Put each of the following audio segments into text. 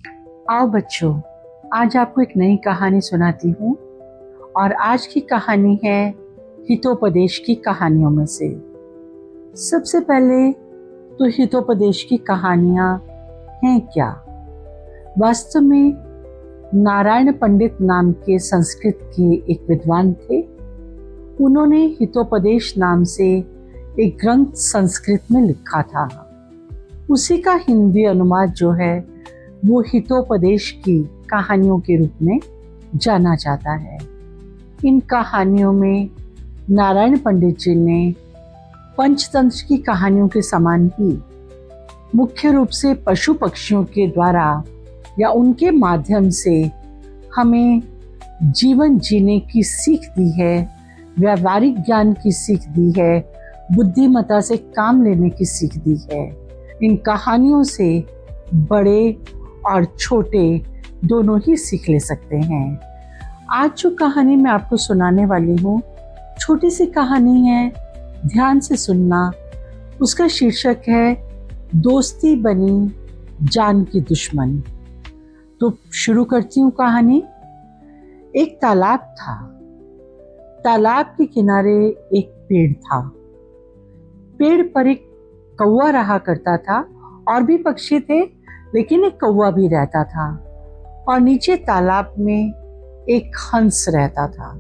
आओ बच्चों, आज आपको एक नई कहानी सुनाती हूँ। और आज की कहानी है हितोपदेश की कहानियों में से। सबसे पहले तो हितोपदेश की कहानियाँ हैं क्या? वास्तव में नारायण पंडित नाम के संस्कृत के एक विद्वान थे। उन्होंने हितोपदेश नाम से एक ग्रंथ संस्कृत में लिखा था। उसी का हिंदी अनुवाद जो है वो हितोपदेश की कहानियों के रूप में जाना जाता है। इन कहानियों में नारायण पंडित जी ने पंचतंत्र की कहानियों के समान ही मुख्य रूप से पशु पक्षियों के द्वारा या उनके माध्यम से हमें जीवन जीने की सीख दी है, व्यावहारिक ज्ञान की सीख दी है, बुद्धिमत्ता से काम लेने की सीख दी है। इन कहानियों से बड़े और छोटे दोनों ही सीख ले सकते हैं। आज जो कहानी मैं आपको सुनाने वाली हूँ, छोटी सी कहानी है, ध्यान से सुनना। उसका शीर्षक है दोस्ती बनी जान की दुश्मन। तो शुरू करती हूँ कहानी। एक तालाब था। तालाब के किनारे एक पेड़ था। पेड़ पर एक कौवा रहा करता था, और भी पक्षी थे, लेकिन एक कौवा भी रहता था। और नीचे तालाब में एक हंस रहता था।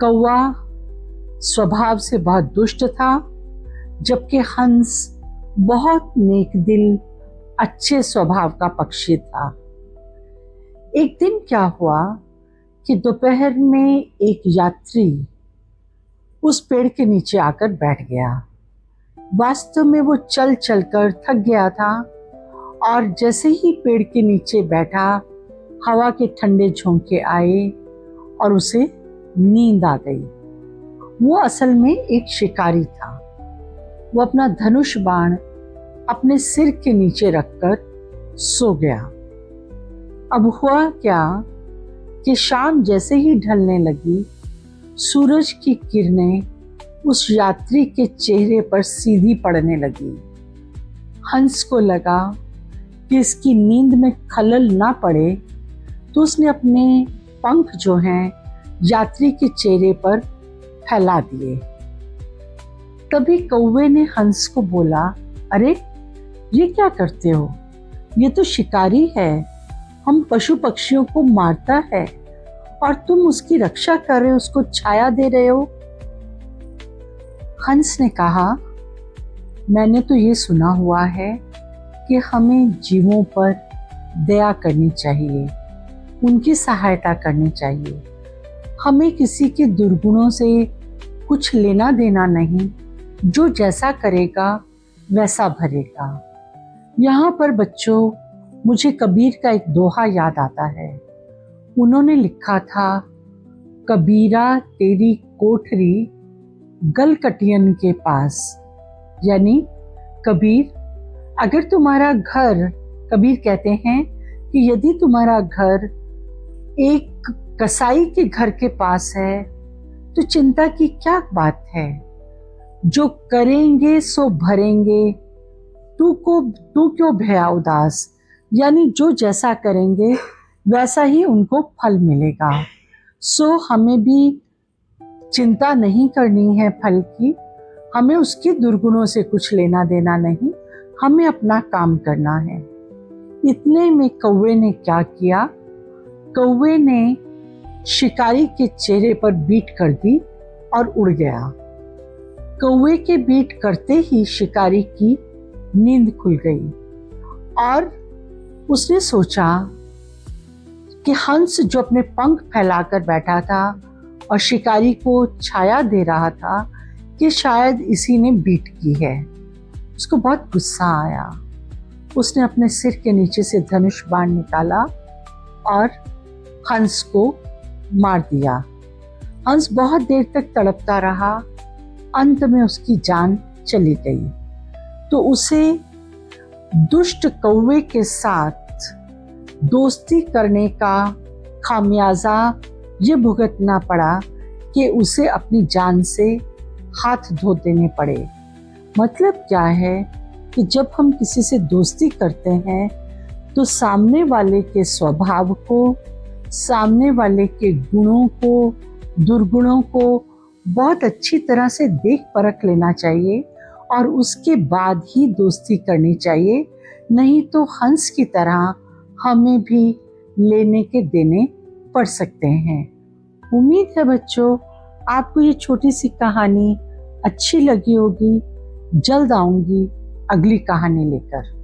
कौवा स्वभाव से बहुत दुष्ट था, जबकि हंस बहुत नेक दिल, अच्छे स्वभाव का पक्षी था। एक दिन क्या हुआ कि दोपहर में एक यात्री उस पेड़ के नीचे आकर बैठ गया। वास्तव में वो चल चल कर थक गया था, और जैसे ही पेड़ के नीचे बैठा, हवा के ठंडे झोंके आए और उसे नींद आ गई। वो असल में एक शिकारी था। वो अपना धनुष बाण अपने सिर के नीचे रखकर सो गया। अब हुआ क्या कि शाम जैसे ही ढलने लगी, सूरज की किरणें उस यात्री के चेहरे पर सीधी पड़ने लगी। हंस को लगा कि इसकी नींद में खलल ना पड़े, तो उसने अपने पंख जो हैं यात्री के चेहरे पर फैला दिए। तभी कौवे ने हंस को बोला, अरे ये क्या करते हो? ये तो शिकारी है, हम पशु पक्षियों को मारता है, और तुम उसकी रक्षा कर रहे हो, उसको छाया दे रहे हो। हंस ने कहा, मैंने तो ये सुना हुआ है कि हमें जीवों पर दया करनी चाहिए, उनकी सहायता करनी चाहिए। हमें किसी के दुर्गुणों से कुछ लेना देना नहीं, जो जैसा करेगा वैसा भरेगा। यहाँ पर बच्चों, मुझे कबीर का एक दोहा याद आता है। उन्होंने लिखा था, कबीरा तेरी कोठरी गलकटियन के पास। यानी कबीर, अगर तुम्हारा घर, कबीर कहते हैं कि यदि तुम्हारा घर एक कसाई के घर के पास है, तो चिंता की क्या बात है? जो करेंगे सो भरेंगे, तू क्यों भया उदास? यानी जो जैसा करेंगे वैसा ही उनको फल मिलेगा। सो हमें भी चिंता नहीं करनी है फल की, हमें उसके दुर्गुणों से कुछ लेना देना नहीं, हमें अपना काम करना है। इतने में कौवे ने क्या किया? कौवे ने शिकारी के चेहरे पर बीट कर दी और उड़ गया। कौवे के बीट करते ही शिकारी की नींद खुल गई, और उसने सोचा कि हंस जो अपने पंख फैलाकर बैठा था और शिकारी को छाया दे रहा था, कि शायद इसी ने बीट की है। उसको बहुत गुस्सा आया। उसने अपने सिर के नीचे से धनुष बाण निकाला और हंस को मार दिया। हंस बहुत देर तक तड़पता रहा, अंत में उसकी जान चली गई। तो उसे दुष्ट कौवे के साथ दोस्ती करने का खामियाजा ये भुगतना पड़ा कि उसे अपनी जान से हाथ धो देने पड़े। मतलब क्या है कि जब हम किसी से दोस्ती करते हैं तो सामने वाले के स्वभाव को, सामने वाले के गुणों को, दुर्गुणों को बहुत अच्छी तरह से देख परख लेना चाहिए और उसके बाद ही दोस्ती करनी चाहिए। नहीं तो हंस की तरह हमें भी लेने के देने पड़ सकते हैं। उम्मीद है बच्चों आपको ये छोटी सी कहानी अच्छी लगी होगी। जल्द आऊंगी अगली कहानी लेकर।